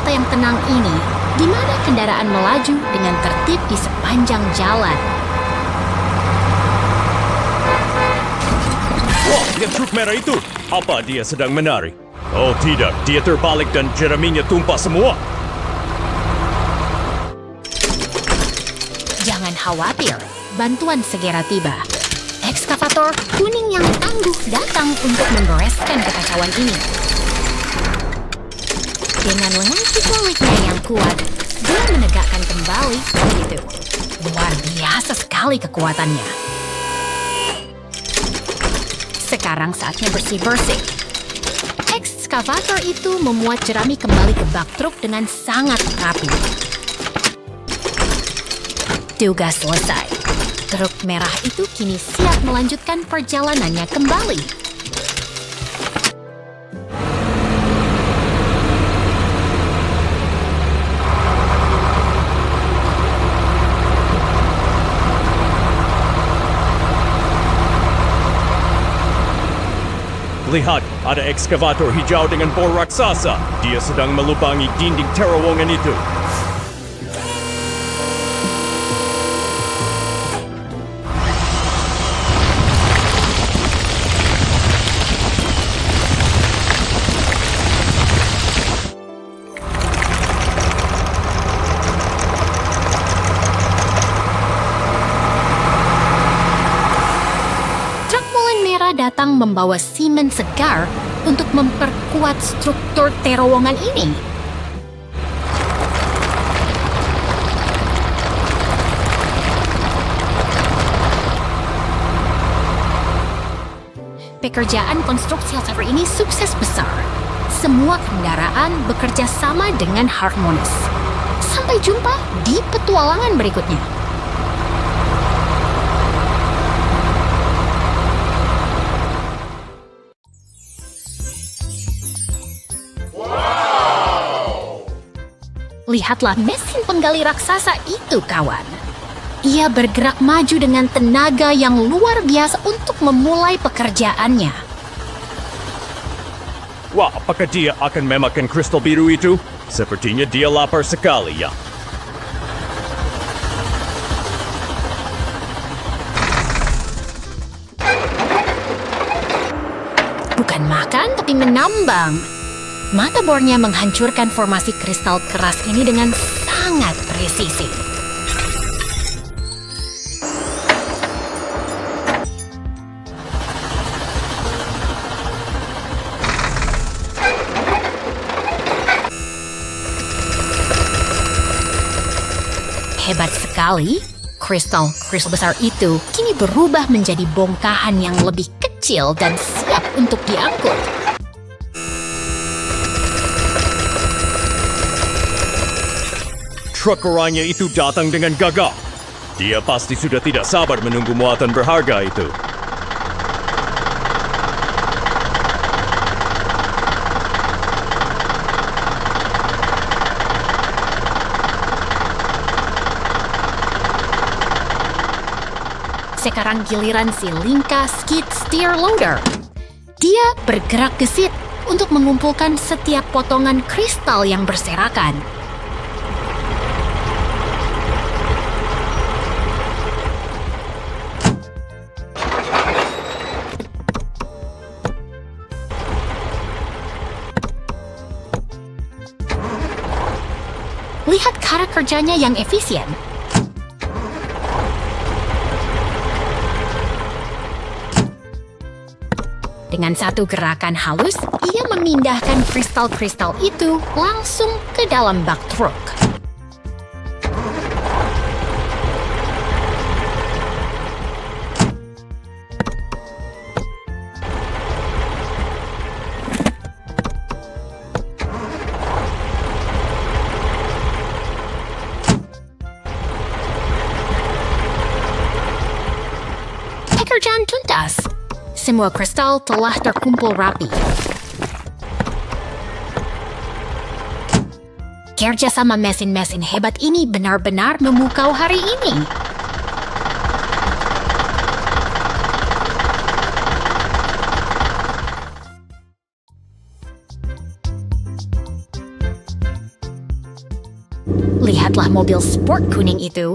kota yang tenang ini, di mana kendaraan melaju dengan tertib di sepanjang jalan. Wah, lihat truk merah itu. Apa dia sedang menari? Oh tidak, dia terbalik dan jeraminya tumpah semua. Jangan khawatir, bantuan segera tiba. Ekskavator kuning yang tangguh datang untuk membereskan kekacauan ini. Dengan lengan hidroliknya yang kuat, dia menegakkan kembali itu. Luar biasa sekali kekuatannya. Sekarang saatnya bersih-bersih. Ekskavator itu memuat jerami kembali ke bak truk dengan sangat rapi. Tugas selesai. Truk merah itu kini siap melanjutkan perjalanannya kembali. Lihat, ada ekskavator hijau dengan bor raksasa. Dia sedang melubangi dinding terowongan itu. Datang membawa semen segar untuk memperkuat struktur terowongan ini. Pekerjaan konstruksi altar ini sukses besar. Semua kendaraan bekerja sama dengan harmonis. Sampai jumpa di petualangan berikutnya. Lihatlah mesin penggali raksasa itu, kawan. Ia bergerak maju dengan tenaga yang luar biasa untuk memulai pekerjaannya. Wah, apakah dia akan memakan kristal biru itu? Sepertinya dia lapar sekali, ya. Bukan makan, tapi menambang. Mata bornya menghancurkan formasi kristal keras ini dengan sangat presisi. Hebat sekali, kristal besar itu kini berubah menjadi bongkahan yang lebih kecil dan siap untuk diangkut. Truk oranye itu datang dengan gagah. Dia pasti sudah tidak sabar menunggu muatan berharga itu. Sekarang giliran si Linka Skid Steer Loader. Dia bergerak gesit untuk mengumpulkan setiap potongan kristal yang berserakan. Lihat cara kerjanya yang efisien. Dengan satu gerakan halus, ia memindahkan kristal-kristal itu langsung ke dalam bak truk. Pekerjaan tuntas. Semua kristal telah terkumpul rapi. Kerjasama mesin-mesin hebat ini benar-benar memukau hari ini. mobil sport kuning itu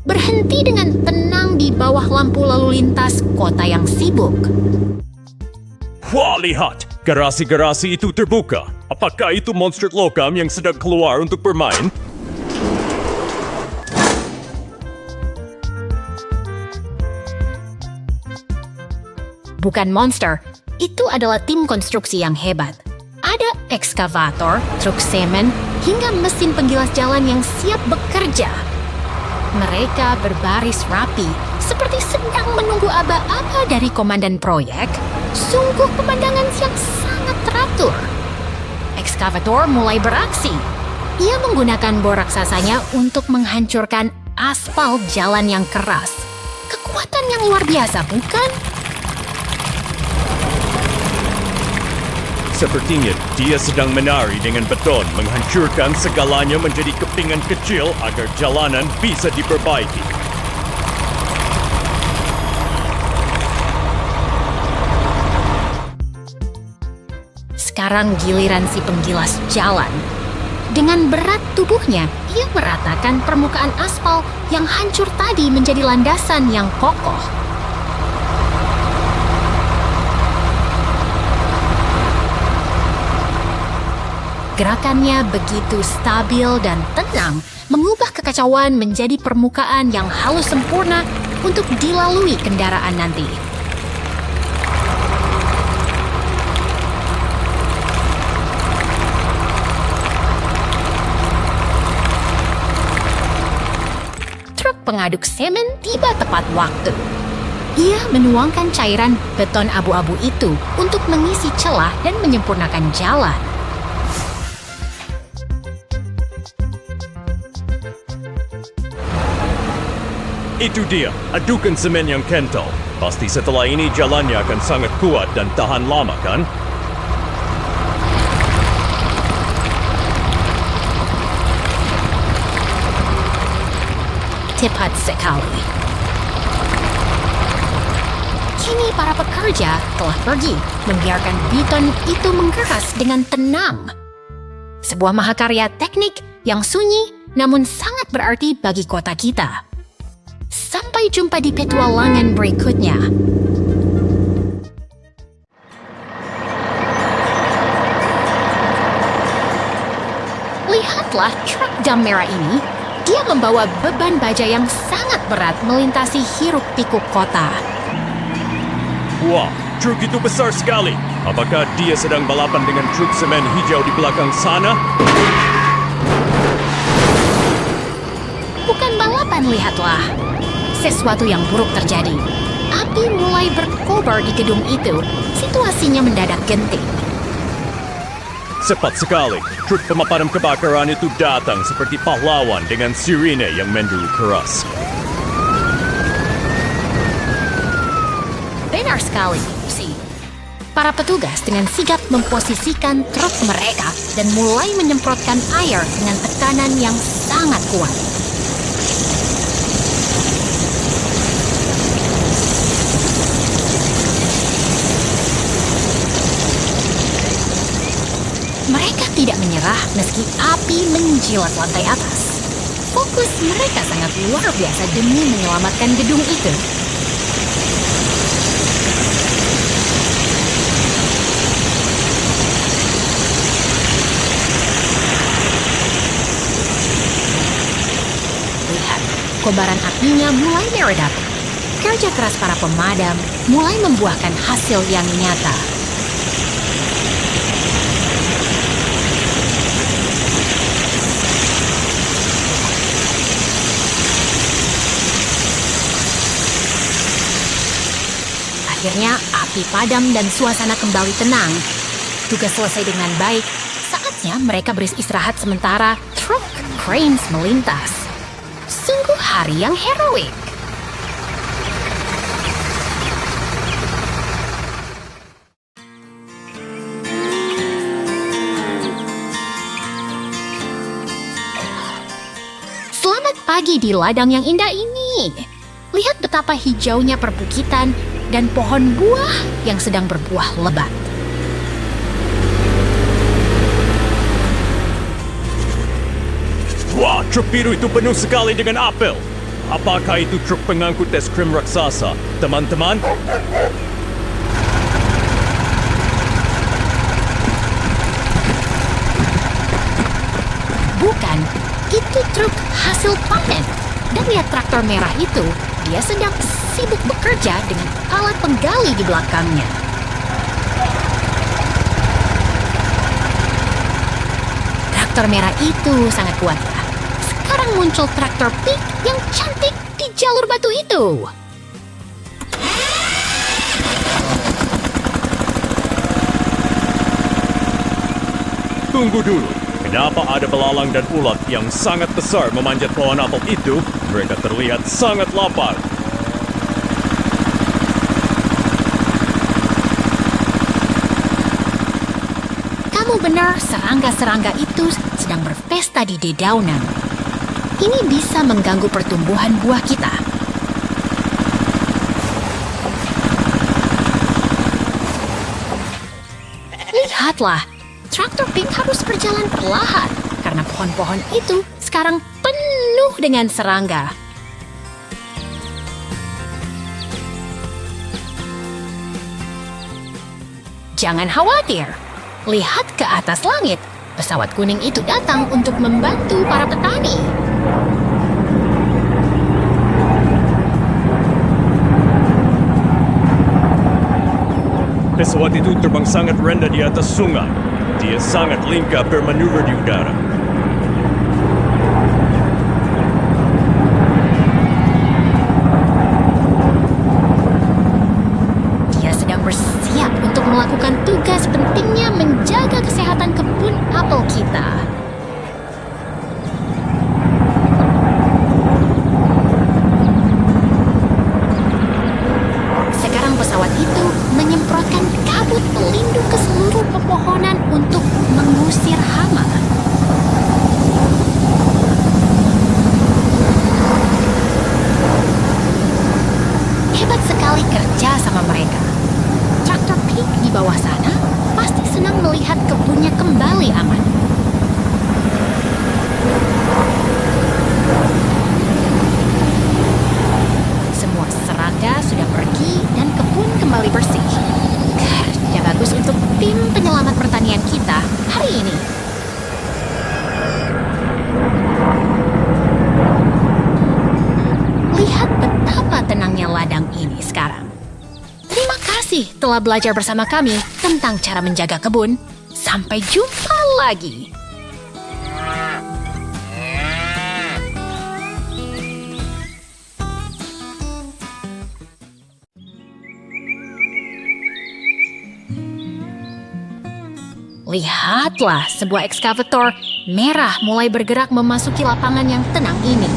berhenti dengan tenang di bawah lampu lalu lintas kota yang sibuk. Wah, lihat! Garasi-garasi itu terbuka. Apakah itu monster logam yang sedang keluar untuk bermain? Bukan monster, itu adalah tim konstruksi yang hebat. Ada ekskavator, truk semen, hingga mesin penggilas jalan yang siap bekerja. Mereka berbaris rapi, seperti sedang menunggu aba-aba dari komandan proyek. Sungguh pemandangan yang sangat teratur. Ekskavator mulai beraksi. Ia menggunakan bor raksasanya untuk menghancurkan aspal jalan yang keras. Kekuatan yang luar biasa, bukan? Sepertinya dia sedang menari dengan beton, menghancurkan segalanya menjadi kepingan kecil agar jalanan bisa diperbaiki. Sekarang giliran si penggilas jalan. Dengan berat tubuhnya, ia meratakan permukaan aspal yang hancur tadi menjadi landasan yang kokoh. Gerakannya begitu stabil dan tenang, mengubah kekacauan menjadi permukaan yang halus sempurna untuk dilalui kendaraan nanti. Truk pengaduk semen tiba tepat waktu. Ia menuangkan cairan beton abu-abu itu untuk mengisi celah dan menyempurnakan jalan. Itu dia, adukan semen yang kental. Pasti setelah ini jalannya akan sangat kuat dan tahan lama, kan? Tepat sekali. Kini para pekerja telah pergi, membiarkan beton itu mengeras dengan tenang. Sebuah mahakarya teknik yang sunyi namun sangat berarti bagi kota kita. Sampai jumpa di petualangan berikutnya. Lihatlah truk dam merah ini. Dia membawa beban baja yang sangat berat melintasi hiruk-pikuk kota. Wah, truk itu besar sekali. Apakah dia sedang balapan dengan truk semen hijau di belakang sana? Bukan balapan, lihatlah. Sesuatu yang buruk terjadi. Api mulai berkobar di gedung itu. Situasinya mendadak genting. Cepat sekali, truk pemadam kebakaran itu datang seperti pahlawan dengan sirine yang menderu keras. Benar sekali, Lucy. Para petugas dengan sigap memposisikan truk mereka dan mulai menyemprotkan air dengan tekanan yang sangat kuat. Mereka tidak menyerah meski api menjilat lantai atas. Fokus mereka sangat luar biasa demi menyelamatkan gedung itu. Lihat, kobaran apinya mulai meredak. Kerja keras para pemadam mulai membuahkan hasil yang nyata. Akhirnya api padam dan suasana kembali tenang. Tugas selesai dengan baik. Saatnya mereka beristirahat sementara truk cranes melintas. Sungguh hari yang heroik. Selamat pagi di ladang yang indah ini. Lihat betapa hijaunya perbukitan dan pohon buah yang sedang berbuah lebat. Wah, truk biru itu penuh sekali dengan apel. Apakah itu truk pengangkut es krim raksasa, teman-teman? Bukan, itu truk hasil panen. Dan lihat traktor merah itu, dia sedang sibuk bekerja dengan alat penggali di belakangnya. Traktor merah itu sangat kuat ya. Sekarang muncul traktor pink yang cantik di jalur batu itu. Tunggu dulu. Kenapa ada belalang dan ulat yang sangat besar memanjat pohon apel itu? Mereka terlihat sangat lapar. Kamu benar, serangga-serangga itu sedang berpesta di dedaunan. Ini bisa mengganggu pertumbuhan buah kita. Lihatlah, traktor pink harus berjalan perlahan karena pohon-pohon itu sekarang penuh dengan serangga. Jangan khawatir, lihat ke atas langit. Pesawat kuning itu datang untuk membantu para petani. Pesawat itu terbang sangat rendah di atas sungai. Dia sangat lincah bermanuver di udara. Dia sedang bersiap untuk melakukan tugas pentingnya menjaga kesehatan kebun apel kita. Sekarang pesawat itu menyemprotkan kabut pelindung ke seluruh pepohonan untuk mengusir hama. Hebat sekali kerja sama mereka. Traktor pink di bawah sana pasti senang melihat kebunnya kembali aman. Semua serangga sudah pergi dan kebun kembali bersih. Kerja bagus untuk tim penyelamat pertanian kita hari ini. Lihat betapa tenangnya ladang ini sekarang. Terima kasih telah belajar bersama kami tentang cara menjaga kebun. Sampai jumpa lagi. Lihatlah, sebuah ekskavator merah mulai bergerak memasuki lapangan yang tenang ini.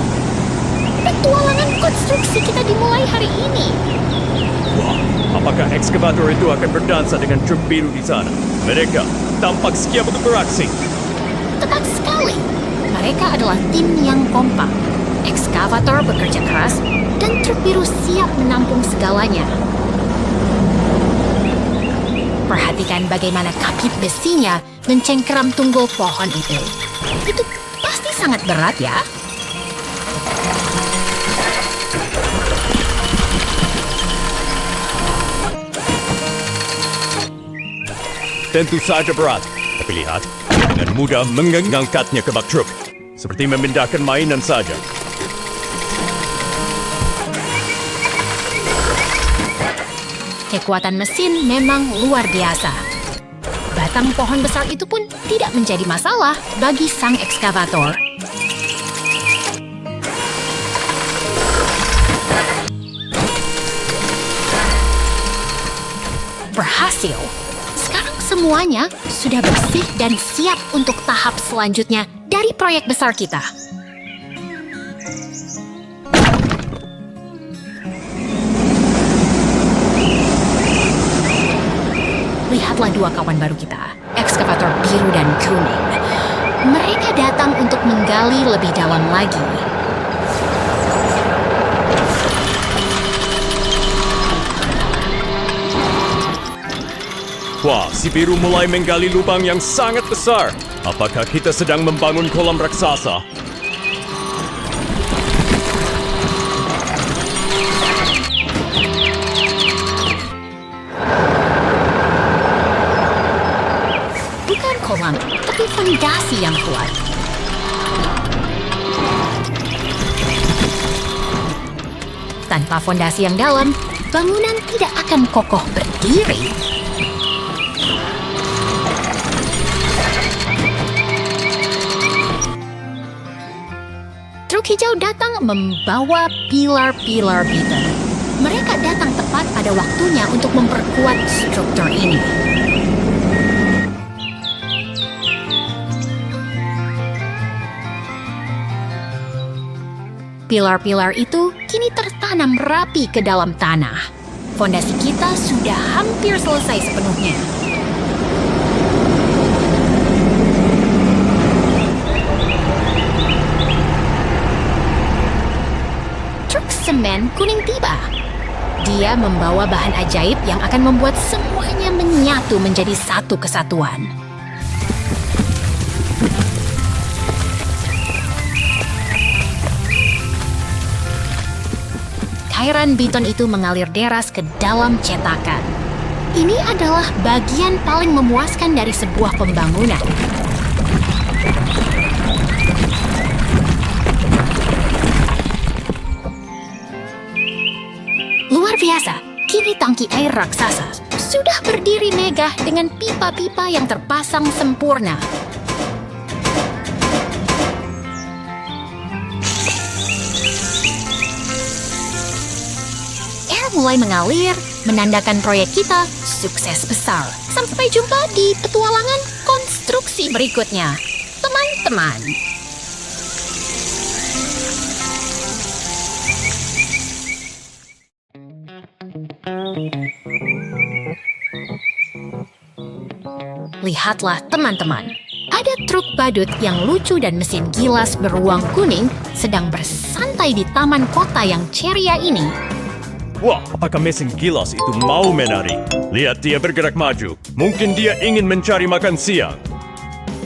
Petualangan konstruksi kita dimulai hari ini. Wah, apakah ekskavator itu akan berdansa dengan truk biru di sana? Mereka tampak siap untuk beraksi. Tepat sekali. Mereka adalah tim yang kompak. Ekskavator bekerja keras dan truk biru siap menampung segalanya. Perhatikan bagaimana kapit besinya mencengkeram tunggul pohon itu. Itu pasti sangat berat ya. Tentu saja berat. Tapi lihat, dengan mudah mengangkatnya ke bak truk. Seperti memindahkan mainan saja. Kekuatan mesin memang luar biasa. Batang pohon besar itu pun tidak menjadi masalah bagi sang ekskavator. Berhasil. Sekarang semuanya sudah bersih dan siap untuk tahap selanjutnya dari proyek besar kita. Lihatlah dua kawan baru kita, ekskavator biru dan kuning. Mereka datang untuk menggali lebih dalam lagi. Wah, si biru mulai menggali lubang yang sangat besar. Apakah kita sedang membangun kolam raksasa? fondasi yang kuat. Tanpa fondasi yang dalam, bangunan tidak akan kokoh berdiri. Truk hijau datang membawa pilar-pilar beton. Mereka datang tepat pada waktunya untuk memperkuat struktur ini. Pilar-pilar itu kini tertanam rapi ke dalam tanah. Fondasi kita sudah hampir selesai sepenuhnya. Truk semen kuning tiba. Dia membawa bahan ajaib yang akan membuat semuanya menyatu menjadi satu kesatuan. Cairan beton itu mengalir deras ke dalam cetakan. Ini adalah bagian paling memuaskan dari sebuah pembangunan. Luar biasa, kini tangki air raksasa sudah berdiri megah dengan pipa-pipa yang terpasang sempurna. Air mulai mengalir, menandakan proyek kita sukses besar. Sampai jumpa di petualangan konstruksi berikutnya, teman-teman. Lihatlah teman-teman, ada truk badut yang lucu dan mesin gilas beruang kuning sedang bersantai di taman kota yang ceria ini. Wah, apakah mesin gilas itu mau menari? Lihat dia bergerak maju. Mungkin dia ingin mencari makan siang.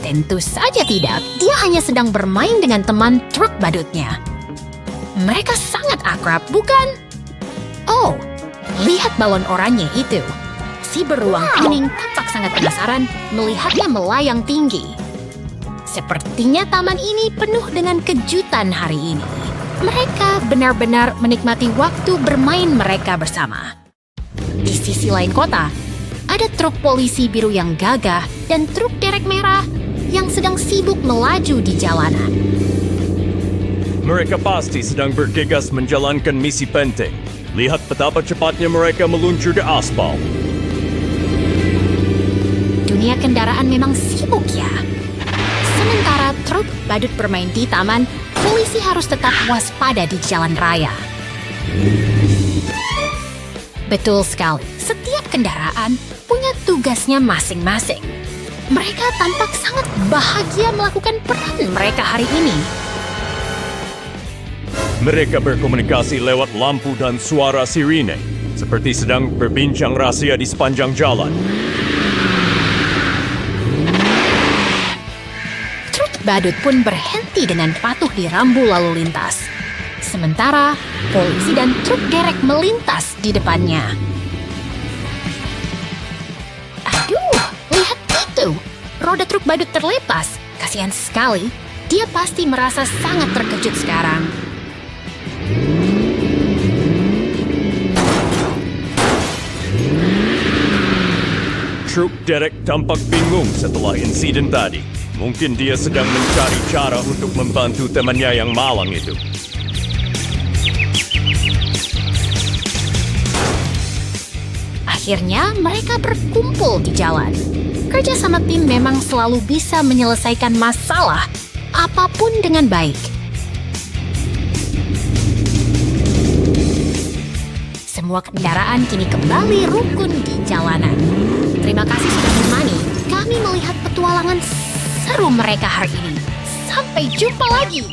Tentu saja tidak, dia hanya sedang bermain dengan teman truk badutnya. Mereka sangat akrab, bukan? Oh, lihat balon oranye itu. Si beruang kuning tampak sangat penasaran melihatnya melayang tinggi. Sepertinya taman ini penuh dengan kejutan hari ini. Mereka benar-benar menikmati waktu bermain mereka bersama. Di sisi lain kota, ada truk polisi biru yang gagah dan truk derek merah yang sedang sibuk melaju di jalanan. Mereka pasti sedang bergegas menjalankan misi penting. Lihat betapa cepatnya mereka meluncur di aspal. Dunia kendaraan memang sibuk ya. Sementara truk badut bermain di taman, polisi harus tetap waspada di jalan raya. Betul sekali, setiap kendaraan punya tugasnya masing-masing. Mereka tampak sangat bahagia melakukan peran mereka hari ini. Mereka berkomunikasi lewat lampu dan suara sirine, seperti sedang berbincang rahasia di sepanjang jalan. Badut pun berhenti dengan patuh di rambu lalu lintas. Sementara polisi dan truk derek melintas di depannya. Aduh, lihat itu! Roda truk badut terlepas. Kasihan sekali, dia pasti merasa sangat terkejut sekarang. Truk derek tampak bingung setelah insiden tadi. Mungkin dia sedang mencari cara untuk membantu temannya yang malang itu. Akhirnya mereka berkumpul di jalan. Kerja sama tim memang selalu bisa menyelesaikan masalah apapun dengan baik. Semua kendaraan kini kembali rukun di jalanan. Terima kasih sudah menemani kami melihat petualangan seru mereka hari ini. Sampai jumpa lagi.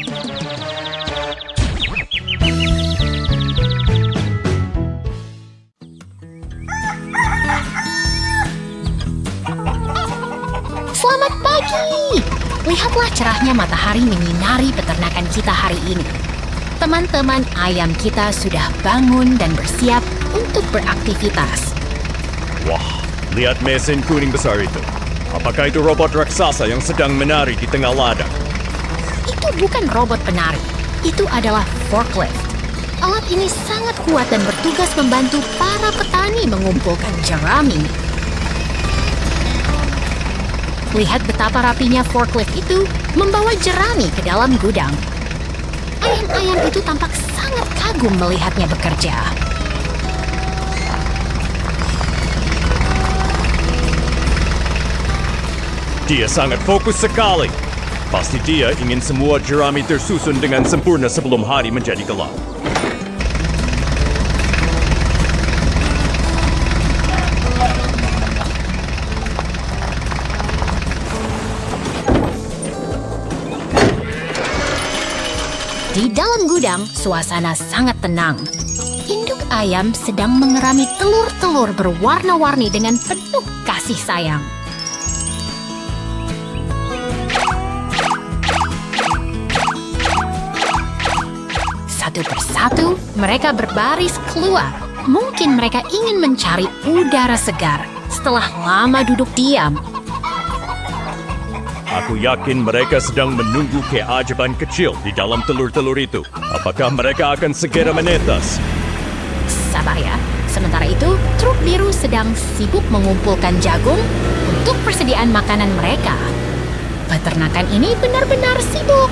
Selamat pagi. Lihatlah cerahnya matahari menyinari peternakan kita hari ini. Teman-teman ayam kita sudah bangun dan bersiap untuk beraktivitas. Wah, lihat mesin kuning besar itu. Apakah itu robot raksasa yang sedang menari di tengah ladang? Itu bukan robot penari, itu adalah forklift. Alat ini sangat kuat dan bertugas membantu para petani mengumpulkan jerami. Lihat betapa rapinya forklift itu membawa jerami ke dalam gudang. Ayam-ayam itu tampak sangat kagum melihatnya bekerja. Dia sangat fokus sekali. Pasti dia ingin semua jerami tersusun dengan sempurna sebelum hari menjadi gelap. Di dalam gudang, suasana sangat tenang. Induk ayam sedang mengerami telur-telur berwarna-warni dengan penuh kasih sayang. Satu persatu, mereka berbaris keluar. Mungkin mereka ingin mencari udara segar setelah lama duduk diam. Aku yakin mereka sedang menunggu keajaiban kecil di dalam telur-telur itu. Apakah mereka akan segera menetas? Sabar ya. Sementara itu, truk biru sedang sibuk mengumpulkan jagung untuk persediaan makanan mereka. Peternakan ini benar-benar sibuk.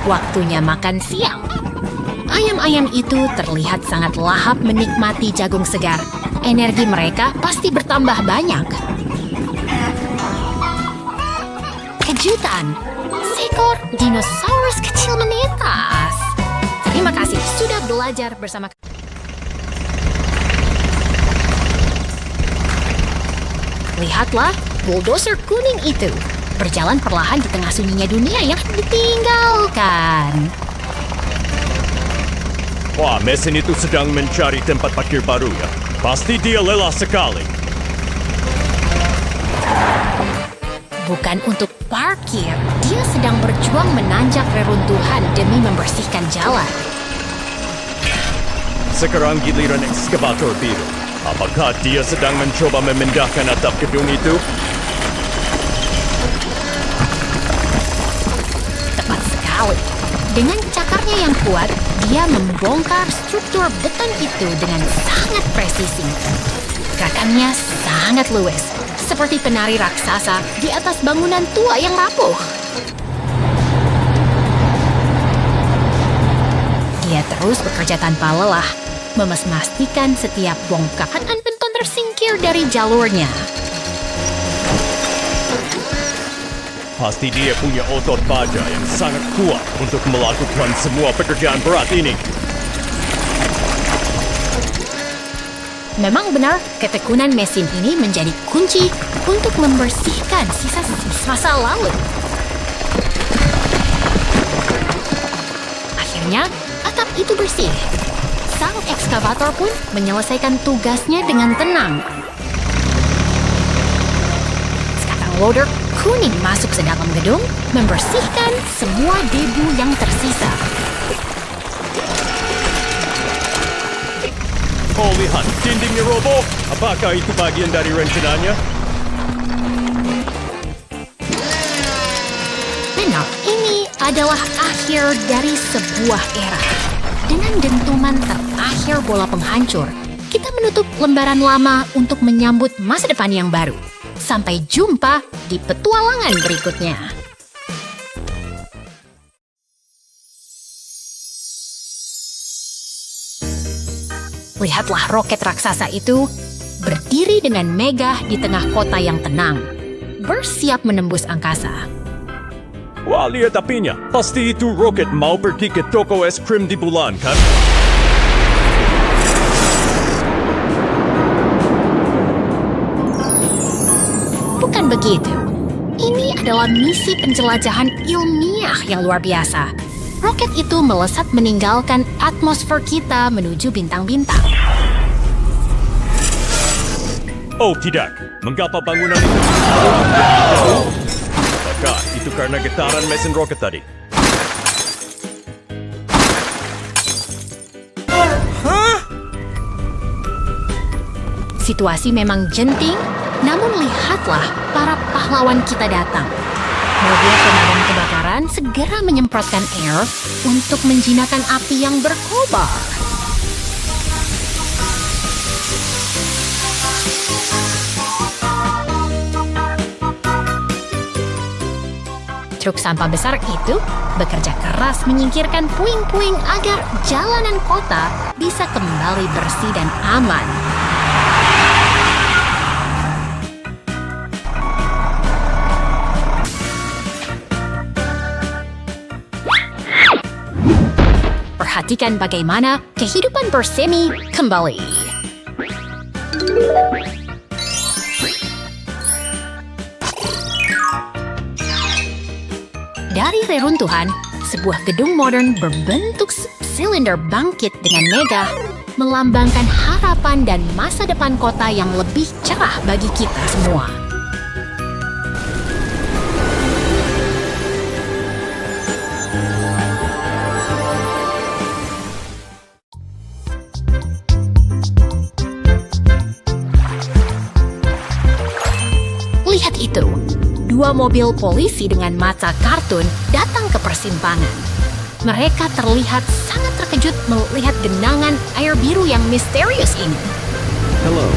Waktunya makan siang. Ayam-ayam itu terlihat sangat lahap menikmati jagung segar. Energi mereka pasti bertambah banyak. Kejutan! Seekor dinosaurus kecil menetas. Terima kasih sudah belajar bersama. Lihatlah, bulldozer kuning itu berjalan perlahan di tengah sunyinya dunia yang ditinggalkan. Wah, mesin itu sedang mencari tempat parkir baru ya. Pasti dia lelah sekali. Bukan untuk parkir, dia sedang berjuang menanjak reruntuhan demi membersihkan jalan. Sekarang giliran ekskavator biru. Apakah dia sedang mencoba memindahkan atap gedung itu? Dengan cakarnya yang kuat, dia membongkar struktur beton itu dengan sangat presisi. Gerakannya sangat luwes, seperti penari raksasa di atas bangunan tua yang rapuh. Dia terus bekerja tanpa lelah, memastikan setiap bongkahan beton tersingkir dari jalurnya. Pasti dia punya otot baja yang sangat kuat untuk melakukan semua pekerjaan berat ini. Memang benar, ketekunan mesin ini menjadi kunci untuk membersihkan sisa-sisa masa lalu. Akhirnya, atap itu bersih. Sang ekskavator pun menyelesaikan tugasnya dengan tenang. Sekarang loader kuning masuk ke dalam gedung, membersihkan semua debu yang tersisa. Oh, lihat, dindingnya roboh. Apakah itu bagian dari rencananya? Benar, ini adalah akhir dari sebuah era. Dengan dentuman terakhir bola penghancur, kita menutup lembaran lama untuk menyambut masa depan yang baru. Sampai jumpa di petualangan berikutnya. Lihatlah roket raksasa itu berdiri dengan megah di tengah kota yang tenang, bersiap menembus angkasa. Wah, lihat apinya. Pasti itu roket mau pergi ke toko es krim di bulan, kan? Bukan begitu. Ini adalah misi penjelajahan ilmiah yang luar biasa. Roket itu melesat meninggalkan atmosfer kita menuju bintang-bintang. Oh tidak, mengapa bangunan itu Apakah itu karena getaran mesin roket tadi? Situasi memang genting, namun lihatlah para pahlawan kita datang. Mobil pemadam kebakaran segera menyemprotkan air untuk menjinakkan api yang berkobar. Truk sampah besar itu bekerja keras menyingkirkan puing-puing agar jalanan kota bisa kembali bersih dan aman. Perhatikan bagaimana kehidupan bersemi kembali. Dari reruntuhan, sebuah gedung modern berbentuk silinder bangkit dengan megah, melambangkan harapan dan masa depan kota yang lebih cerah bagi kita semua. Lihat itu. Dua mobil polisi dengan mata kartun datang ke persimpangan. Mereka terlihat sangat terkejut melihat genangan air biru yang misterius ini.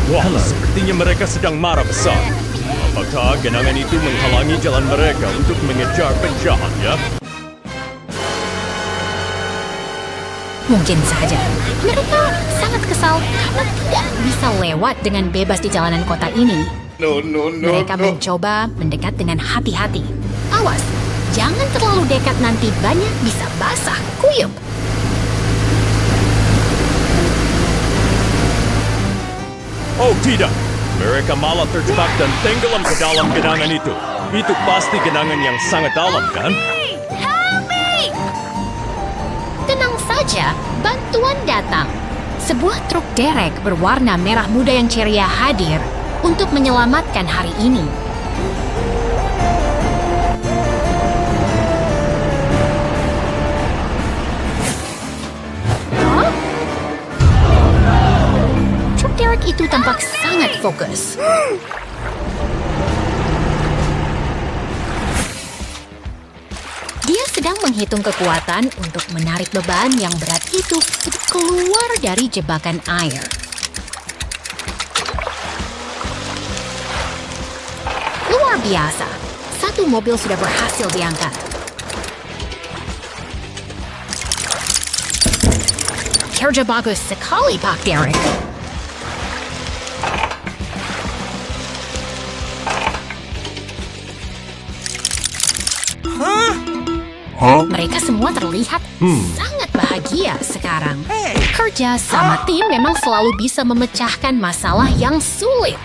Wah, sepertinya mereka sedang marah besar. Apakah genangan itu menghalangi jalan mereka untuk mengejar penjahat, ya? Mungkin saja. Mereka sangat kesal karena tidak bisa lewat dengan bebas di jalanan kota ini. Mereka mencoba mendekat dengan hati-hati. Awas, jangan terlalu dekat nanti banyak bisa basah kuyup. Oh tidak, mereka malah terjebak dan tenggelam ke dalam genangan itu. Itu pasti genangan yang sangat dalam, kan? Help me! Tenang saja, bantuan datang. Sebuah truk derek berwarna merah muda yang ceria hadir untuk menyelamatkan hari ini. Huh? Truk derek itu tampak sangat fokus. Dia sedang menghitung kekuatan untuk menarik beban yang berat itu keluar dari jebakan air. Luar biasa, satu mobil sudah berhasil diangkat. Kerja bagus sekali, Pak Derek. Mereka semua terlihat sangat bahagia sekarang. Kerja sama tim memang selalu bisa memecahkan masalah yang sulit.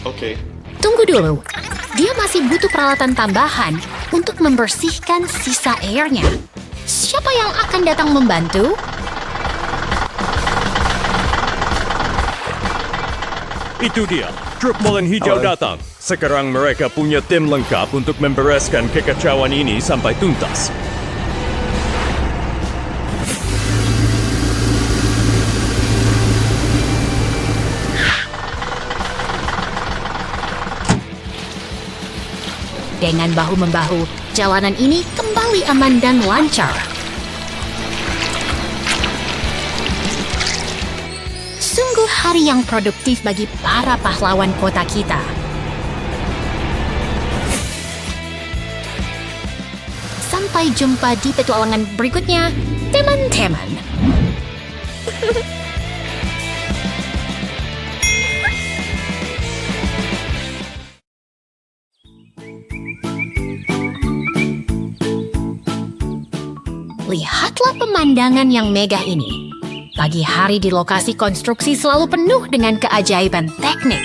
Oke. Tunggu dulu. Dia masih butuh peralatan tambahan untuk membersihkan sisa airnya. Siapa yang akan datang membantu? Itu dia, truk molen hijau datang. Sekarang mereka punya tim lengkap untuk membereskan kekacauan ini sampai tuntas. Dengan bahu-membahu, jalanan ini kembali aman dan lancar. Sungguh hari yang produktif bagi para pahlawan kota kita. Sampai jumpa di petualangan berikutnya, teman-teman. Lihatlah pemandangan yang megah ini. Pagi hari di lokasi konstruksi selalu penuh dengan keajaiban teknik.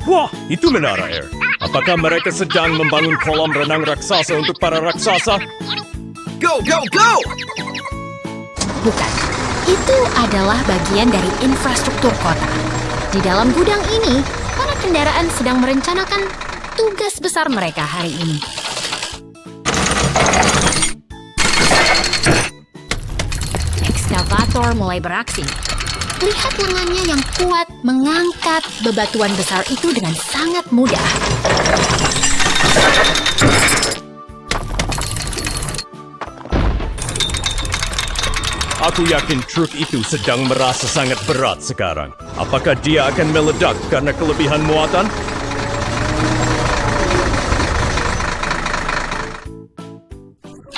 Wah, itu menara air. Apakah mereka sedang membangun kolam renang raksasa untuk para raksasa? Go, go, go! Bukan. Itu adalah bagian dari infrastruktur kota. Di dalam gudang ini, para kendaraan sedang merencanakan tugas besar mereka hari ini. Ekskavator mulai beraksi. Lihat lengannya yang kuat mengangkat bebatuan besar itu dengan sangat mudah. Aku yakin truk itu sedang merasa sangat berat sekarang. Apakah dia akan meledak karena kelebihan muatan?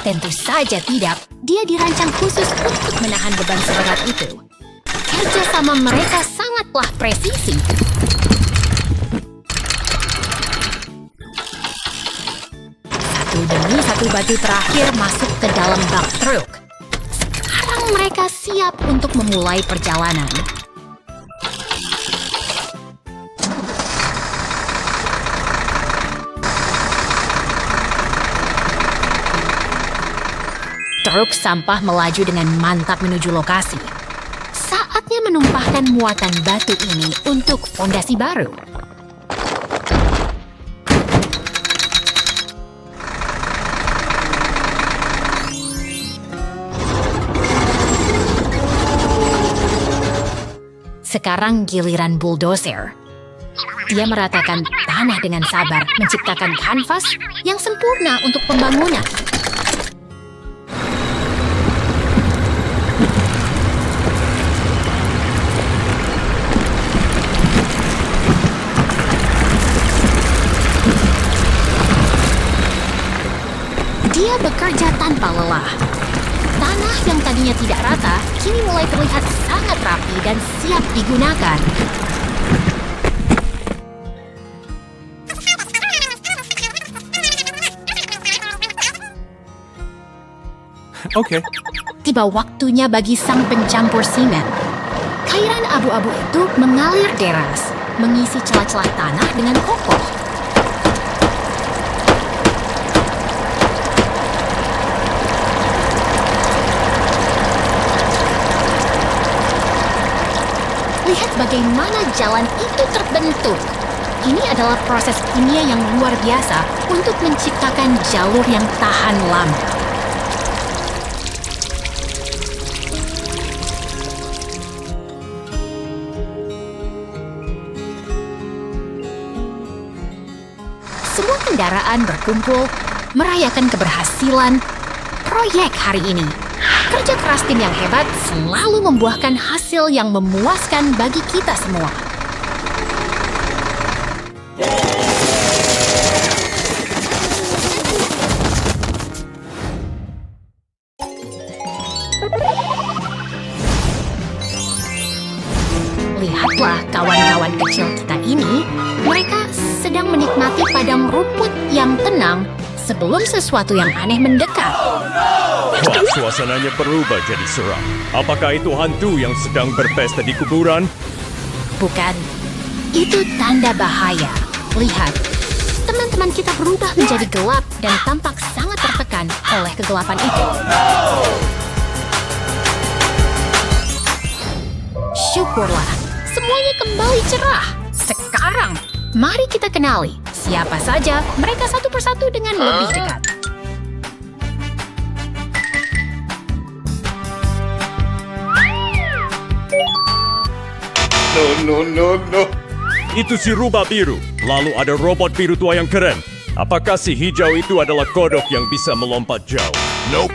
Tentu saja tidak. Dia dirancang khusus untuk menahan beban seberat itu. Kerjasama mereka sangatlah presisi. Satu demi satu batu terakhir masuk ke dalam bak truk. Sekarang mereka siap untuk memulai perjalanan. Truk sampah melaju dengan mantap menuju lokasi. Saatnya menumpahkan muatan batu ini untuk fondasi baru. Sekarang giliran bulldozer. Dia meratakan tanah dengan sabar, menciptakan kanvas yang sempurna untuk pembangunan. Dia bekerja tanpa lelah. Tanah yang tadinya tidak rata, kini mulai terlihat sangat rapi dan siap digunakan. Okay. Tiba waktunya bagi sang pencampur simen. Cairan abu-abu itu mengalir deras, mengisi celah-celah tanah dengan kokoh. Lihat bagaimana jalan itu terbentuk. Ini adalah proses kimia yang luar biasa untuk menciptakan jalur yang tahan lama. Semua kendaraan berkumpul merayakan keberhasilan proyek hari ini. Kerja keras tim yang hebat selalu membuahkan hasil yang memuaskan bagi kita semua. Lihatlah kawan-kawan kecil kita ini, mereka sedang menikmati padang rumput yang tenang sebelum sesuatu yang aneh mendekat. Wah, suasananya berubah jadi seram. Apakah itu hantu yang sedang berpesta di kuburan? Bukan, itu tanda bahaya. Lihat, teman-teman kita berubah menjadi gelap dan tampak sangat tertekan oleh kegelapan itu. Syukurlah, semuanya kembali cerah. Sekarang, mari kita kenali siapa saja mereka satu persatu dengan lebih dekat. No. Itu si rubah biru. Lalu ada robot biru tua yang keren. Apakah si hijau itu adalah kodok yang bisa melompat jauh? Nope.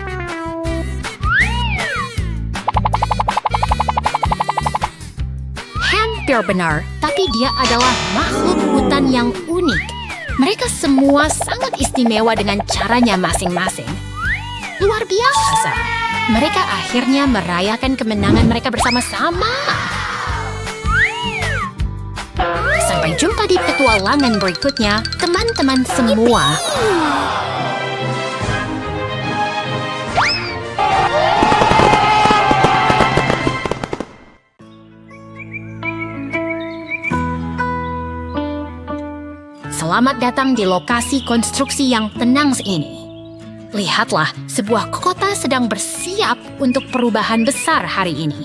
Hampir benar, tapi dia adalah makhluk hutan yang unik. Mereka semua sangat istimewa dengan caranya masing-masing. Luar biasa. Mereka akhirnya merayakan kemenangan mereka bersama-sama. Sampai jumpa di petualangan berikutnya, teman-teman semua. Selamat datang di lokasi konstruksi yang tenang ini. Lihatlah, sebuah kota sedang bersiap untuk perubahan besar hari ini.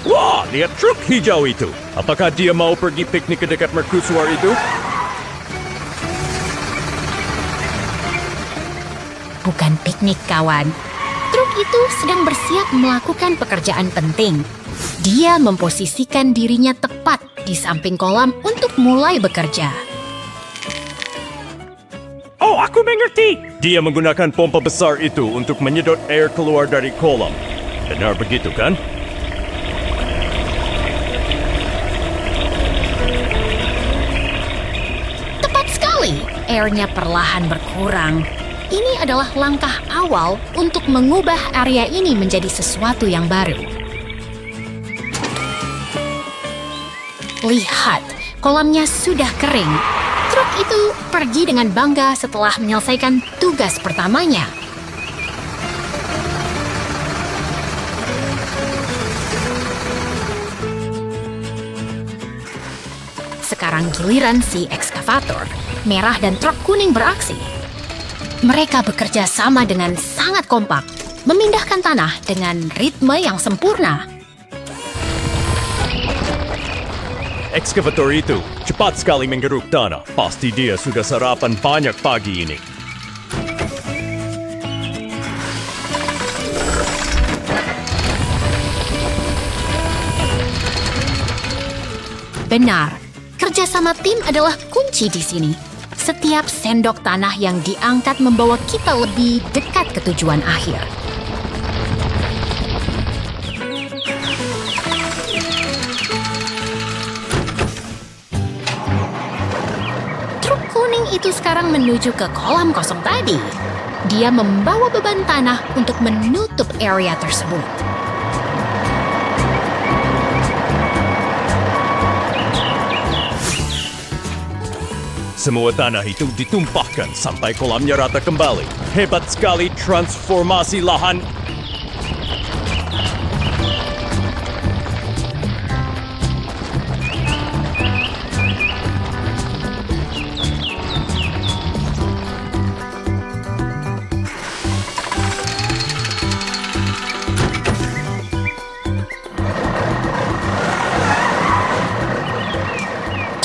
Wah, lihat truk hijau itu. Apakah dia mau pergi piknik ke dekat mercusuar itu? Bukan piknik, kawan. Truk itu sedang bersiap melakukan pekerjaan penting. Dia memposisikan dirinya tepat di samping kolam untuk mulai bekerja. Oh, aku mengerti. Dia menggunakan pompa besar itu untuk menyedot air keluar dari kolam. Benar begitu, kan? Tepat sekali, airnya perlahan berkurang. Ini adalah langkah awal untuk mengubah area ini menjadi sesuatu yang baru. Lihat, kolamnya sudah kering. Truk itu pergi dengan bangga setelah menyelesaikan tugas pertamanya. Sekarang giliran si ekskavator, merah dan truk kuning beraksi. Mereka bekerja sama dengan sangat kompak, memindahkan tanah dengan ritme yang sempurna. Ekskavator itu cepat sekali menggeruk tanah. Pasti dia sudah sarapan banyak pagi ini. Benar, kerjasama tim adalah kunci di sini. Setiap sendok tanah yang diangkat membawa kita lebih dekat ke tujuan akhir. Truk kuning itu sekarang menuju ke kolam kosong tadi. Dia membawa beban tanah untuk menutup area tersebut. Semua tanah itu ditumpahkan sampai kolamnya rata kembali. Hebat sekali transformasi lahan.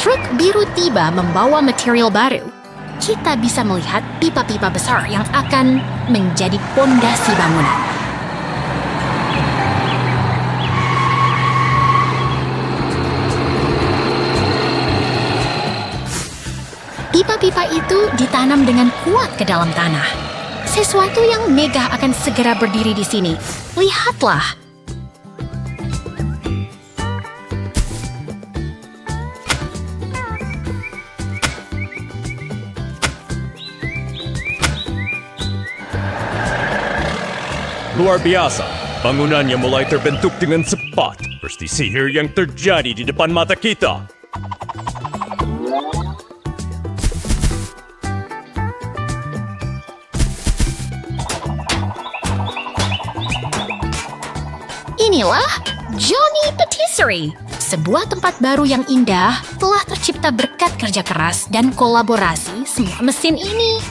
Truk biru tiba membawa material baru. Kita bisa melihat pipa-pipa besar yang akan menjadi pondasi bangunan. Pipa-pipa itu ditanam dengan kuat ke dalam tanah. Sesuatu yang megah akan segera berdiri di sini. Lihatlah. Luar biasa, bangunannya mulai terbentuk dengan cepat. Seperti sihir yang terjadi di depan mata kita. Inilah Johnny Patisserie, sebuah tempat baru yang indah telah tercipta berkat kerja keras dan kolaborasi semua mesin ini.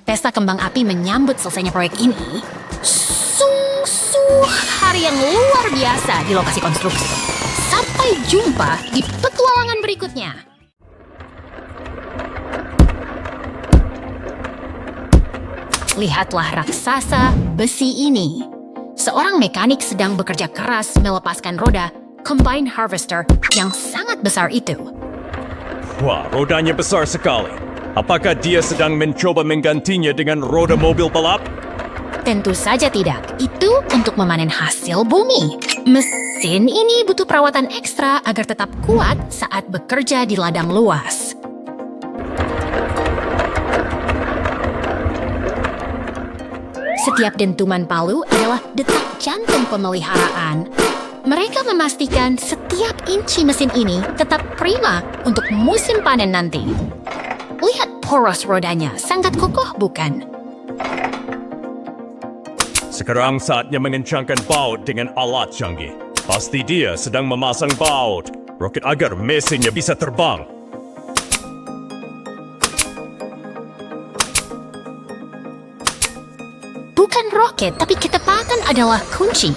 Pesta kembang api menyambut selesainya proyek ini. Sungguh hari yang luar biasa di lokasi konstruksi. Sampai jumpa di petualangan berikutnya. Lihatlah raksasa besi ini. Seorang mekanik sedang bekerja keras melepaskan roda combine harvester yang sangat besar itu. Wah, rodanya besar sekali. Apakah dia sedang mencoba menggantinya dengan roda mobil balap? Tentu saja tidak. Itu untuk memanen hasil bumi. Mesin ini butuh perawatan ekstra agar tetap kuat saat bekerja di ladang luas. Setiap dentuman palu adalah detak jantung pemeliharaan. Mereka memastikan setiap inci mesin ini tetap prima untuk musim panen nanti. Lihat poros rodanya, sangat kokoh bukan? Sekarang saatnya mengencangkan baut dengan alat canggih. Pasti dia sedang memasang baut roket agar mesinnya bisa terbang. Bukan roket, tapi ketepatan adalah kunci.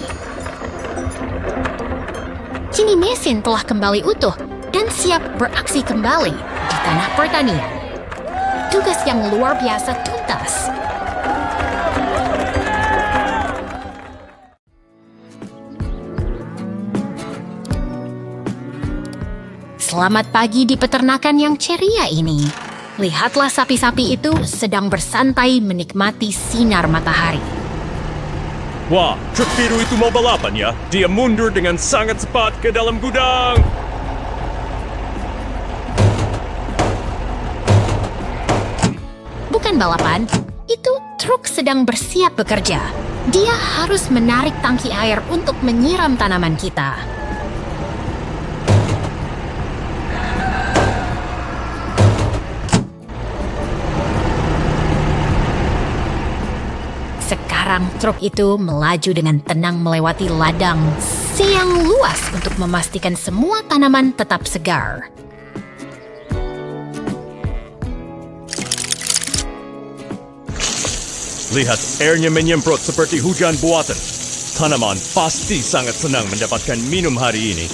Kini mesin telah kembali utuh dan siap beraksi kembali di tanah pertanian. Tugas yang luar biasa tuntas. Selamat pagi di peternakan yang ceria ini. Lihatlah sapi-sapi itu sedang bersantai menikmati sinar matahari. Wah, truk biru itu mau balapan ya. Dia mundur dengan sangat cepat ke dalam gudang. Bukan balapan, itu truk sedang bersiap bekerja. Dia harus menarik tangki air untuk menyiram tanaman kita. Sekarang truk itu melaju dengan tenang melewati ladang yang luas untuk memastikan semua tanaman tetap segar. Lihat, airnya menyemprot seperti hujan buatan. Tanaman pasti sangat senang mendapatkan minum hari ini.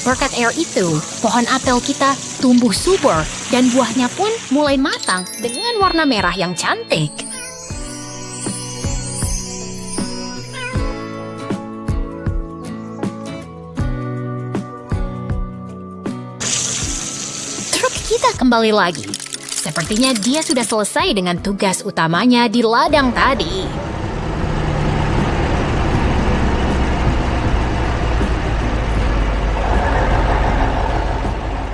Berkat air itu, pohon apel kita tumbuh subur dan buahnya pun mulai matang dengan warna merah yang cantik. Truk kita kembali lagi. Sepertinya dia sudah selesai dengan tugas utamanya di ladang tadi.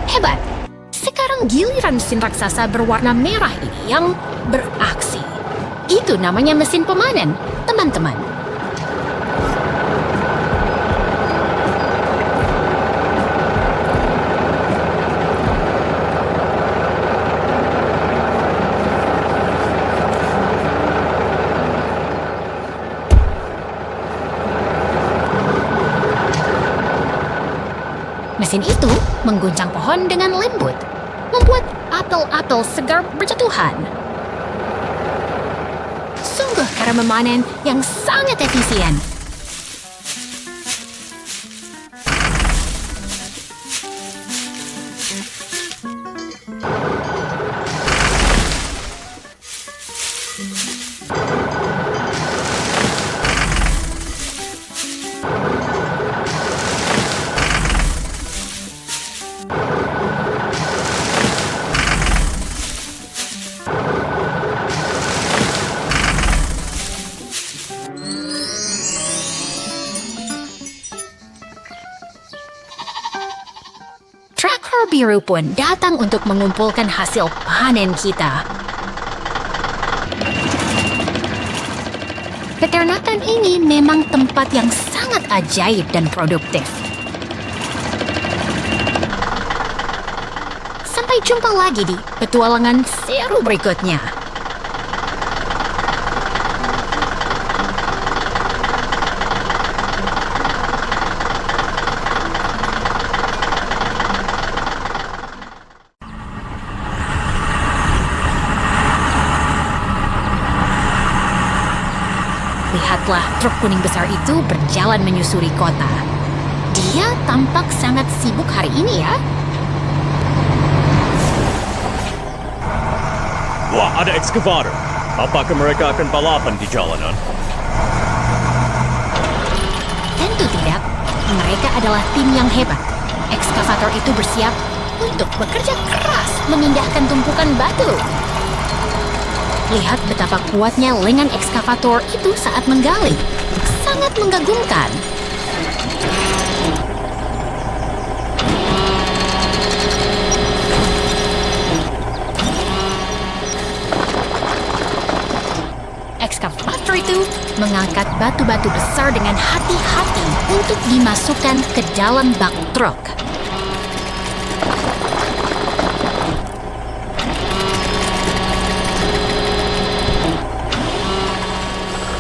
Hebat! Sekarang giliran mesin raksasa berwarna merah ini yang beraksi. Itu namanya mesin pemanen, teman-teman. Mesin itu mengguncang pohon dengan lembut, membuat apel-apel segar berjatuhan. Sungguh cara memanen yang sangat efisien. Traktor biru pun datang untuk mengumpulkan hasil panen kita. Peternakan ini memang tempat yang sangat ajaib dan produktif. Sampai jumpa lagi di petualangan seru berikutnya. Lihatlah, truk kuning besar itu berjalan menyusuri kota. Dia tampak sangat sibuk hari ini ya. Wah, ada ekskavator. Apakah mereka akan balapan di jalanan? Tentu tidak. Mereka adalah tim yang hebat. Ekskavator itu bersiap untuk bekerja keras memindahkan tumpukan batu. Lihat betapa kuatnya lengan ekskavator itu saat menggali. Sangat mengagumkan. Ekskavator itu mengangkat batu-batu besar dengan hati-hati untuk dimasukkan ke dalam bak truk.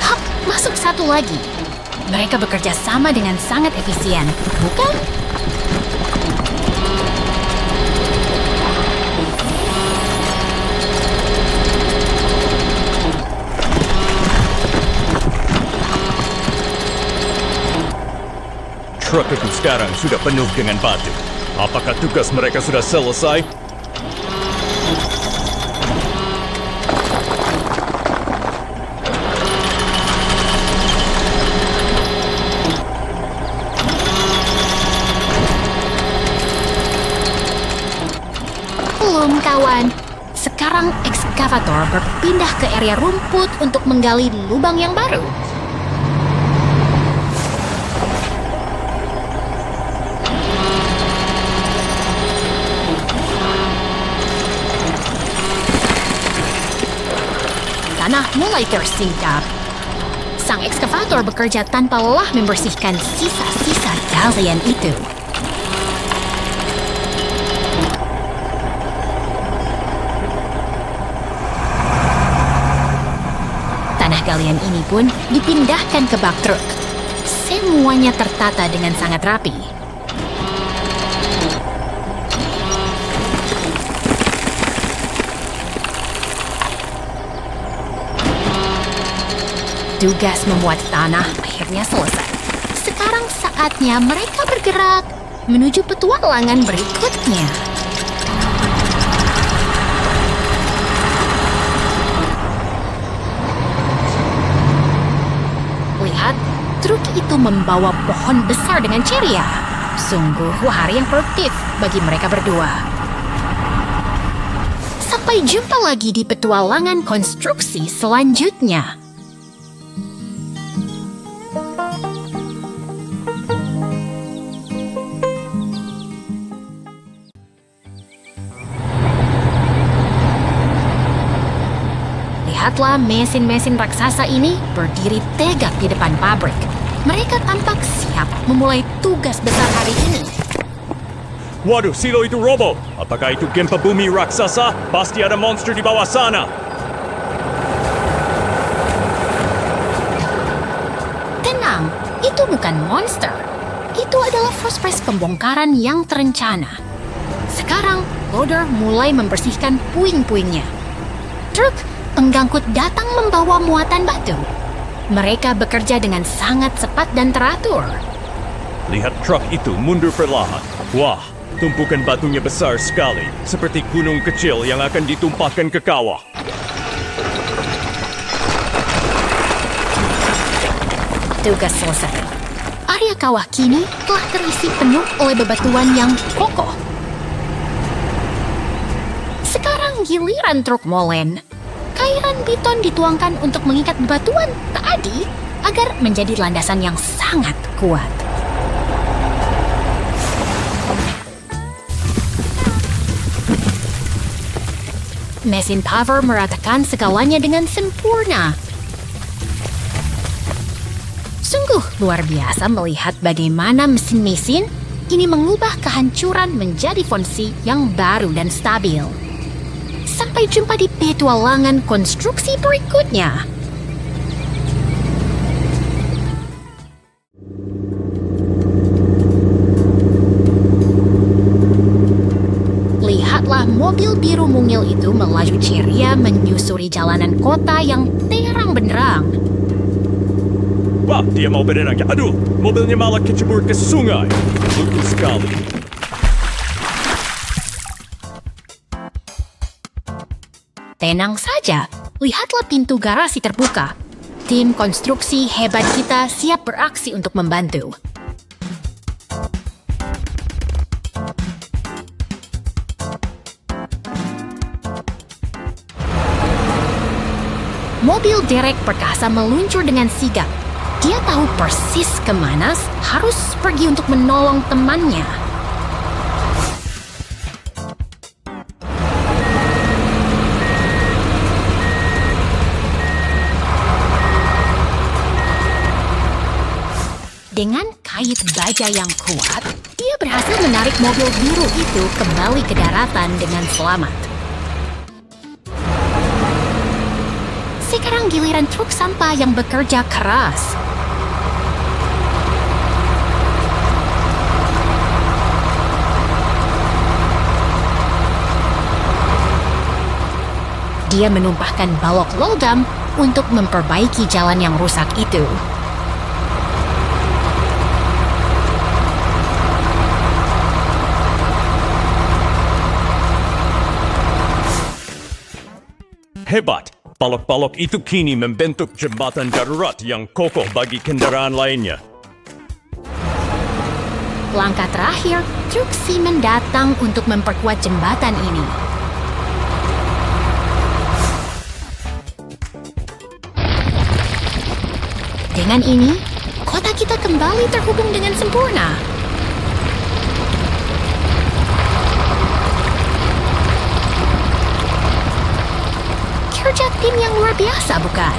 Hap, masuk satu lagi. Mereka bekerja sama dengan sangat efisien, bukan? Truk itu sekarang sudah penuh dengan batu. Apakah tugas mereka sudah selesai? Belum, kawan. Sekarang ekskavator berpindah ke area rumput untuk menggali lubang yang baru. Tanah mulai tersingkap. Sang ekskavator bekerja tanpa lelah membersihkan sisa-sisa galian itu. Tanah galian ini pun dipindahkan ke bak truk. Semuanya tertata dengan sangat rapi. Tugas memuat tanah akhirnya selesai. Sekarang saatnya mereka bergerak menuju petualangan berikutnya. Lihat, truk itu membawa pohon besar dengan ceria. Sungguh hari yang produktif bagi mereka berdua. Sampai jumpa lagi di petualangan konstruksi selanjutnya. Lihatlah mesin-mesin raksasa ini berdiri tegak di depan pabrik. Mereka tampak siap memulai tugas besar hari ini. Waduh, silo itu roboh. Apakah itu gempa bumi raksasa? Pasti ada monster di bawah sana. Tenang, itu bukan monster. Itu adalah proses pembongkaran yang terencana. Sekarang, loader mulai membersihkan puing-puingnya. Truk penggangkut datang membawa muatan batu. Mereka bekerja dengan sangat cepat dan teratur. Lihat truk itu mundur perlahan. Wah, tumpukan batunya besar sekali. Seperti gunung kecil yang akan ditumpahkan ke kawah. Tugas selesai. Area kawah kini telah terisi penuh oleh bebatuan yang kokoh. Sekarang giliran truk molen. Cairan beton dituangkan untuk mengikat bebatuan tadi agar menjadi landasan yang sangat kuat. Mesin power meratakan segalanya dengan sempurna. Sungguh luar biasa melihat bagaimana mesin-mesin ini mengubah kehancuran menjadi fungsi yang baru dan stabil. Sampai jumpa di petualangan konstruksi berikutnya. Lihatlah mobil biru mungil itu melaju ceria menyusuri jalanan kota yang terang benderang. Wah, dia mau berenang. Aduh, mobilnya malah kecebur ke sungai. Lucu sekali. Tenang saja, lihatlah pintu garasi terbuka. Tim konstruksi hebat kita siap beraksi untuk membantu. Mobil derek perkasa meluncur dengan sigap. Dia tahu persis kemana harus pergi untuk menolong temannya. Dengan kait baja yang kuat, dia berhasil menarik mobil biru itu kembali ke daratan dengan selamat. Sekarang giliran truk sampah yang bekerja keras. Dia menumpahkan balok logam untuk memperbaiki jalan yang rusak itu. Hebat! Balok-balok itu kini membentuk jembatan darurat yang kokoh bagi kendaraan lainnya. Langkah terakhir, truk semen datang untuk memperkuat jembatan ini. Dengan ini, kota kita kembali terhubung dengan sempurna. Kerja tim yang luar biasa, bukan?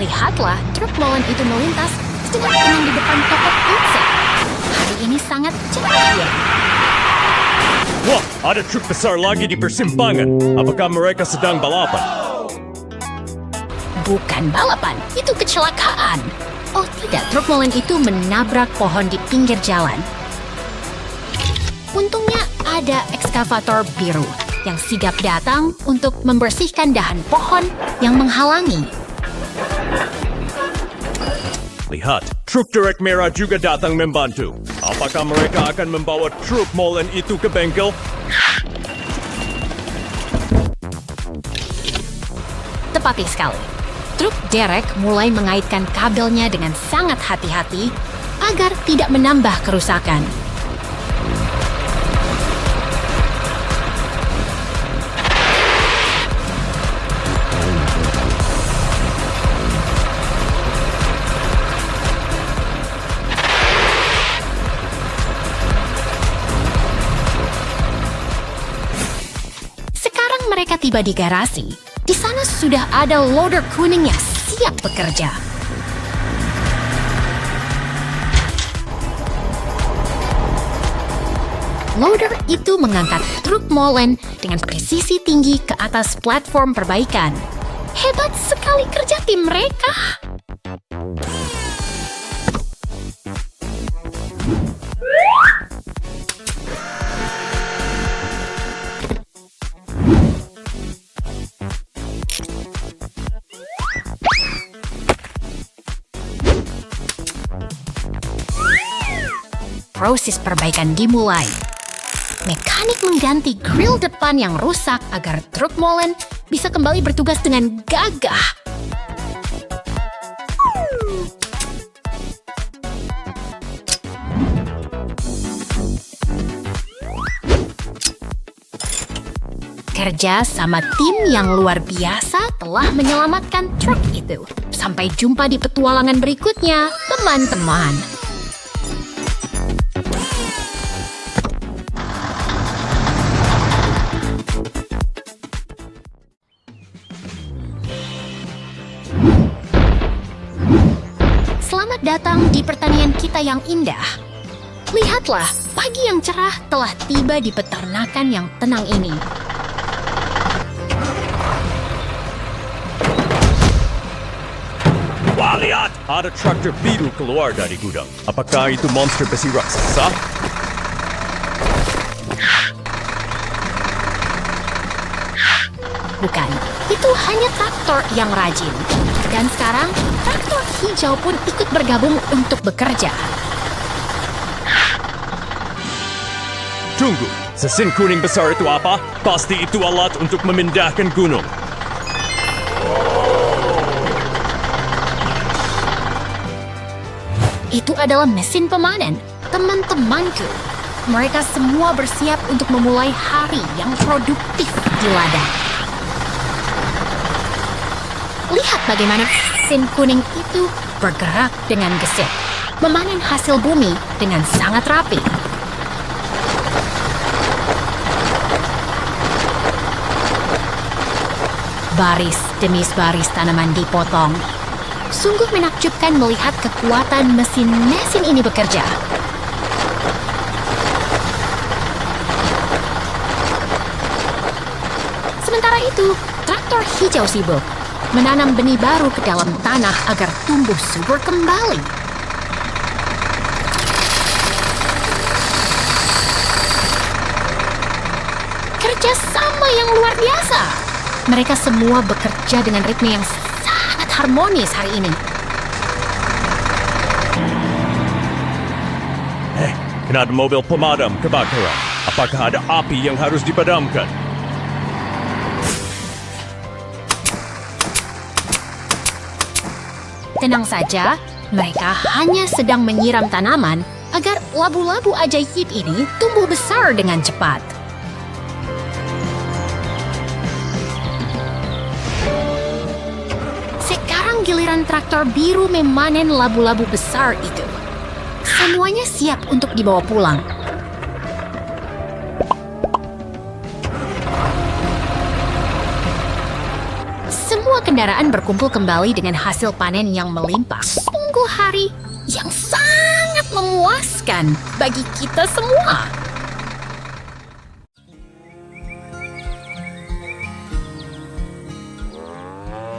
Lihatlah, truk molen itu melintas sedang tenang di depan toko pizza. Hari ini sangat ceria. Wah, ada truk besar lagi di persimpangan. Apakah mereka sedang balapan? Bukan balapan, itu kecelakaan. Oh tidak, truk molen itu menabrak pohon di pinggir jalan. Untungnya ada ekskavator biru yang sigap datang untuk membersihkan dahan pohon yang menghalangi. Lihat, truk derek merah juga datang membantu. Apakah mereka akan membawa truk molen itu ke bengkel? Tepati sekali. Truk derek mulai mengaitkan kabelnya dengan sangat hati-hati agar tidak menambah kerusakan. Mereka tiba di garasi. Di sana sudah ada loader kuning yang siap bekerja. Loader itu mengangkat truk molen dengan presisi tinggi ke atas platform perbaikan. Hebat sekali kerja tim mereka. Proses perbaikan dimulai. Mekanik mengganti grill depan yang rusak agar truk molen bisa kembali bertugas dengan gagah. Kerja sama tim yang luar biasa telah menyelamatkan truk itu. Sampai jumpa di petualangan berikutnya, teman-teman. Selamat datang di pertanian kita yang indah. Lihatlah, pagi yang cerah telah tiba di peternakan yang tenang ini. Wah, lihat! Ada traktor biru keluar dari gudang. Apakah itu monster besi raksasa? Bukan, itu hanya traktor yang rajin. Dan sekarang, traktor hijau pun ikut bergabung untuk bekerja. Tunggu, sesin kuning besar itu apa? Pasti itu alat untuk memindahkan gunung. Itu adalah mesin pemanen, teman-temanku. Mereka semua bersiap untuk memulai hari yang produktif di ladang. Lihat bagaimana mesin kuning itu bergerak dengan gesit, memanen hasil bumi dengan sangat rapi. Baris demi baris tanaman dipotong. Sungguh menakjubkan melihat kekuatan mesin ini bekerja. Sementara itu, traktor hijau sibuk menanam benih baru ke dalam tanah agar tumbuh subur kembali. Kerjasama yang luar biasa. Mereka semua bekerja dengan ritme yang sangat harmonis hari ini. Kenapa mobil pemadam kebakaran? Apakah ada api yang harus dipadamkan? Tenang saja, mereka hanya sedang menyiram tanaman agar labu-labu ajaib ini tumbuh besar dengan cepat. Sekarang giliran traktor biru memanen labu-labu besar itu. Semuanya siap untuk dibawa pulang. Semua kendaraan berkumpul kembali dengan hasil panen yang melimpah. Sungguh hari yang sangat memuaskan bagi kita semua.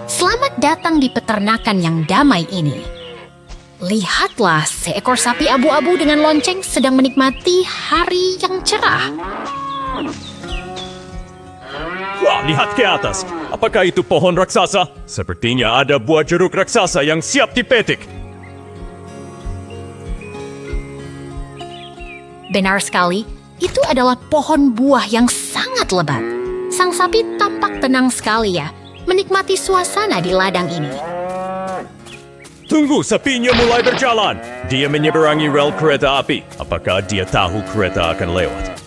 Selamat datang di peternakan yang damai ini. Lihatlah seekor sapi abu-abu dengan lonceng sedang menikmati hari yang cerah. Wah, lihat ke atas. Apakah itu pohon raksasa? Sepertinya ada buah jeruk raksasa yang siap dipetik. Benar sekali, itu adalah pohon buah yang sangat lebat. Sang sapi tampak tenang sekali ya, menikmati suasana di ladang ini. Tunggu, sapinya mulai berjalan. Dia menyeberangi rel kereta api. Apakah dia tahu kereta akan lewat?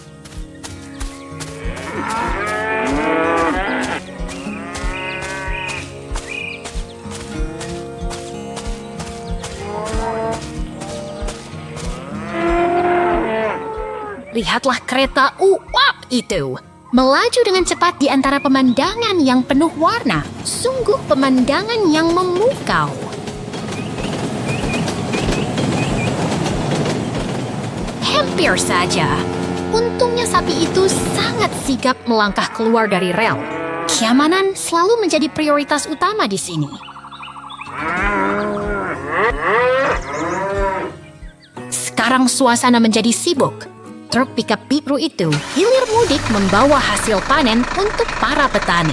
Lihatlah kereta uap itu. Melaju dengan cepat di antara pemandangan yang penuh warna. Sungguh pemandangan yang memukau. Hampir saja. Untungnya sapi itu sangat sigap melangkah keluar dari rel. Keamanan selalu menjadi prioritas utama di sini. Sekarang suasana menjadi sibuk. Truk pickup biru itu hilir mudik membawa hasil panen untuk para petani.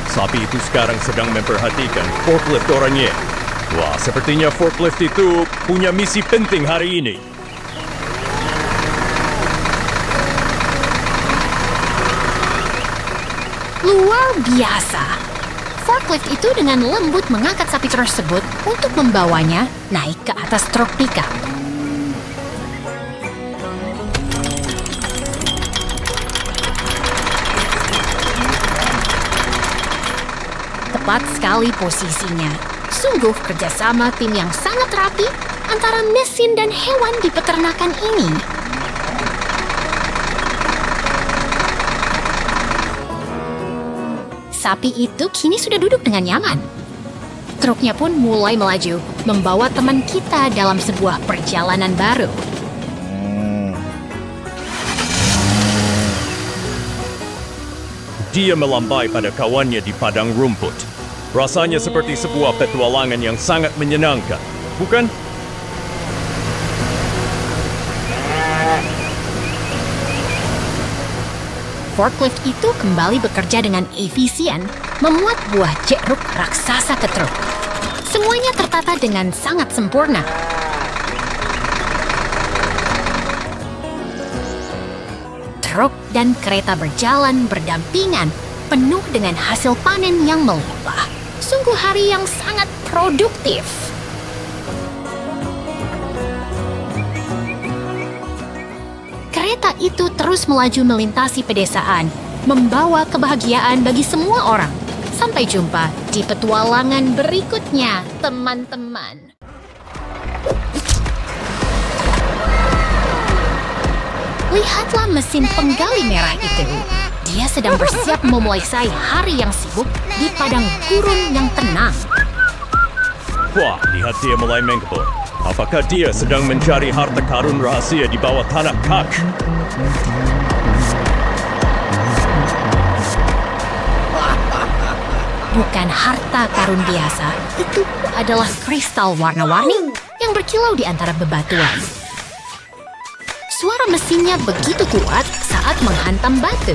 Sapi itu sekarang sedang memperhatikan forklift orangnya. Wah, sepertinya forklift itu punya misi penting hari ini. Luar biasa. Forklift itu dengan lembut mengangkat sapi tersebut untuk membawanya naik ke atas truk pickup. Tepat sekali posisinya. Sungguh kerjasama tim yang sangat rapi antara mesin dan hewan di peternakan ini. Sapi itu kini sudah duduk dengan nyaman. Truknya pun mulai melaju, membawa teman kita dalam sebuah perjalanan baru. Dia melambai pada kawannya di padang rumput. Rasanya seperti sebuah petualangan yang sangat menyenangkan, bukan? Forklift itu kembali bekerja dengan efisien, memuat buah jeruk raksasa ke truk. Semuanya tertata dengan sangat sempurna. Truk dan kereta berjalan berdampingan, penuh dengan hasil panen yang melimpah. Sungguh hari yang sangat produktif. Kereta itu terus melaju melintasi pedesaan, membawa kebahagiaan bagi semua orang. Sampai jumpa di petualangan berikutnya, teman-teman. Lihatlah mesin penggali merah itu. Dia sedang bersiap memulai hari yang sibuk di padang gurun yang tenang. Wah, lihat dia mulai menggebur. Apakah dia sedang mencari harta karun rahasia di bawah tanah kak? Bukan harta karun biasa, itu adalah kristal warna-warni yang berkilau di antara bebatuan. Suara mesinnya begitu kuat saat menghantam batu.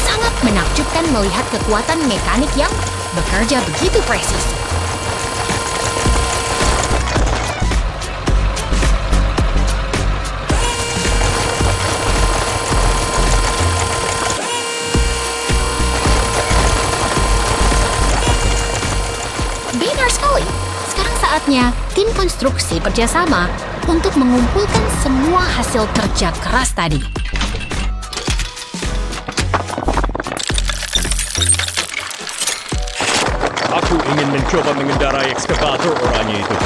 Sangat menakjubkan melihat kekuatan mekanik yang bekerja begitu presisi. Benar sekali. Sekarang saatnya tim konstruksi kerjasama untuk mengumpulkan semua hasil kerja keras tadi. Aku ingin mencoba mengendarai ekskavator oranye itu.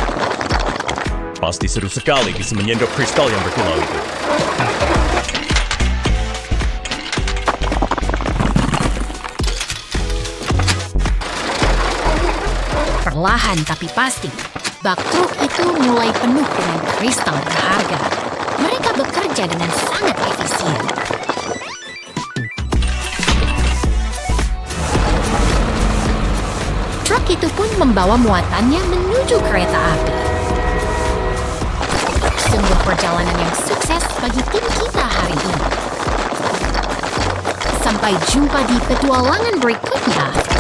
Pasti seru sekali bisa menyendok kristal yang berkilau itu. Perlahan tapi pasti, bak truk itu mulai penuh dengan kristal berharga. Mereka bekerja dengan sangat efisien. Truk itu pun membawa muatannya menuju kereta api. Sungguh perjalanan yang sukses bagi tim kita hari ini. Sampai jumpa di petualangan berikutnya.